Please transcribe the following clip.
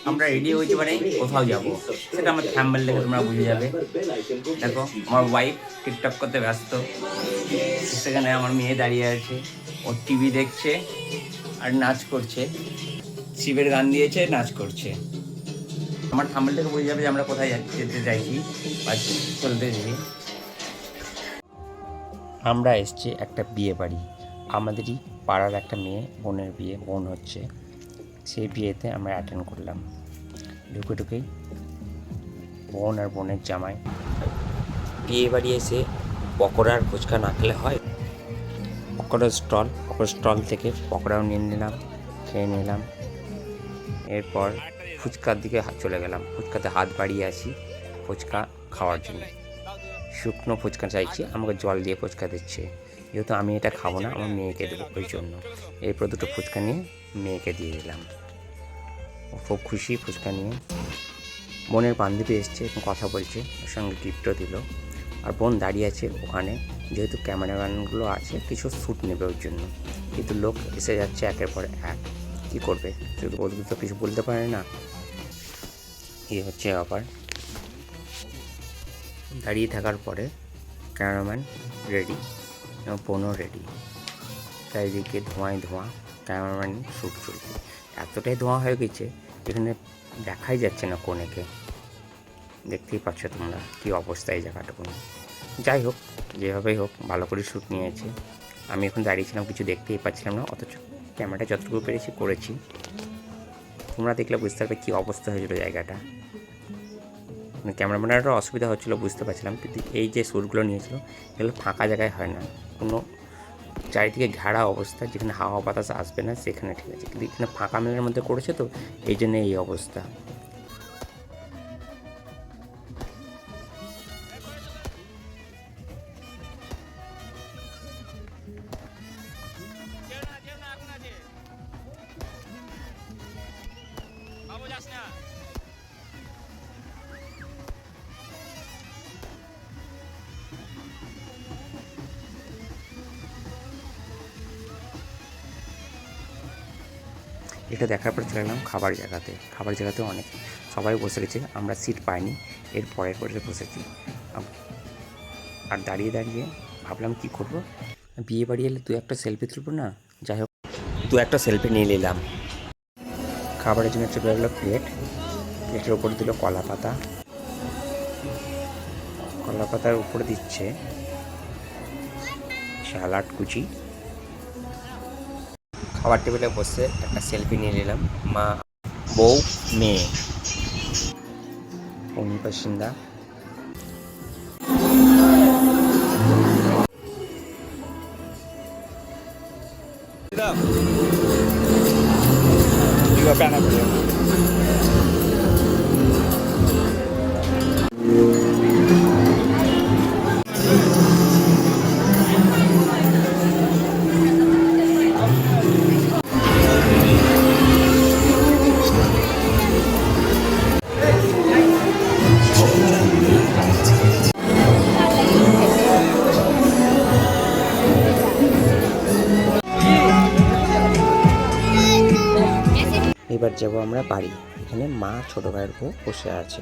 আমরা রেডি হয়েছি মানে কোথাও যাব, সেটা আমার থাম্বনেল দেখে তোমরা বুঝে যাবে। দেখো আমার ওয়াইফ টিকটক করতে ব্যস্ত, সেখানে আমার মেয়ে দাঁড়িয়ে আছে, ও টিভি দেখছে আর নাচ করছে, শিবের গান দিয়েছে, নাচ করছে। আমার থাম্বনেল থেকে বুঝে যাবে যে আমরা কোথায় যেতে চাইছি বা চলতে যাই। আমরা এসছি একটা বিয়ে বাড়ি, আমাদেরই পাড়ার একটা মেয়ে বোনের বিয়ে, বোন হচ্ছে, সেই বিয়েতে আমরা অ্যাটেন্ড করলাম। ঢুকেই বোন আর বোনের জামাই। বিয়ে বাড়ি এসে পকোড়া আর ফুচকা না খেলে হয়। পকোড়ার স্টল থেকে পকোড়াও নিয়ে নিলাম, খেয়ে নিলাম। এরপর ফুচকার দিকে চলে গেলাম, ফুচকাতে হাত বাড়িয়ে আসি ফুচকা খাওয়ার জন্য। শুকনো ফুচকা চাইছি, আমাকে জল দিয়ে ফুচকা দিচ্ছে, যেহেতু আমি এটা খাবো না, আমার মেয়েকে দেবো, ওই জন্য এরপর দুটো ফুচকা নিয়ে মেয়েকে দিয়ে দিলাম। ও খুব খুশি ফুচকা নিয়ে। বোনের বান্ধবী এসছে, কথা বলছে, ওর সঙ্গে গিফটও দিল। আর বোন দাঁড়িয়ে আছে ওখানে, যেহেতু ক্যামেরাম্যানগুলো আছে, কিছু শ্যুট নেবে ওর জন্য। কিন্তু লোক এসে যাচ্ছে একের পর এক, কী করবে, শুধু বলতে তো কিছু বলতে পারে না। এই হচ্ছে ব্যাপার। দাঁড়িয়ে থাকার পরে ক্যামেরাম্যান রেডি এবং বোনও রেডি, চারিদিকে ধোঁয়ায় ধোঁয়া, ক্যামেরাম্যান শ্যুট চলছে। এতটাই ধোঁয়া হয়ে গেছে এখানে দেখাই যাচ্ছে না কোনেকে, দেখতেই পাচ্ছ তোমরা কী অবস্থা এই জায়গাটুকু। যাই হোক, যেভাবেই হোক ভালো করে শ্যুট নিয়েছে। আমি এখন দাঁড়িয়েছিলাম, কিছু দেখতেই পাচ্ছিলাম না, অথচ ক্যামেরাটা যতটুকু পেরেছি করেছি। তোমরা দেখলে বুঝতে পারবে কী অবস্থা হয়েছিল জায়গাটা। ক্যামেরাম্যানেরও অসুবিধা হচ্ছিলো, বুঝতে পারছিলাম। কিন্তু এই যে শ্যুটগুলো নিয়েছিল এগুলো ফাঁকা জায়গায় হয় না, কোনো চারিদিকে ঘেরা অবস্থা, যেখানে হাওয়া বাতাস আসবে না সেখানে ঠিক আছে, কিন্তু এখানে ফাঁকা মেলার মধ্যে করেছে, তো এই জন্য এই অবস্থা। এটা দেখার পর চলে গেলাম খাবার জায়গাতে অনেক সবাই বসে গেছে, আমরা সিট পাইনি, এর পরের পরে বসেছি। আর দাঁড়িয়ে ভাবলাম কী করবো, বিয়ে বাড়ি এলে 2-1 সেলফি তুলবো না। যাই হোক 2-1 সেলফি নিয়ে নিলাম। খাবারের জন্য চলে গেলো প্লেটের উপরে দিল কলা পাতার উপরে দিচ্ছে স্যালাড কুচি। খাবার টেবিলে বসে একটা সেলফি নিয়ে নিলাম, মা, বউ, মেয়ে, বাসিন্দা। এবার যাবো আমরা বাড়ি। এখানে মা ছোটো ভাইয়ের বউ বসে আছে।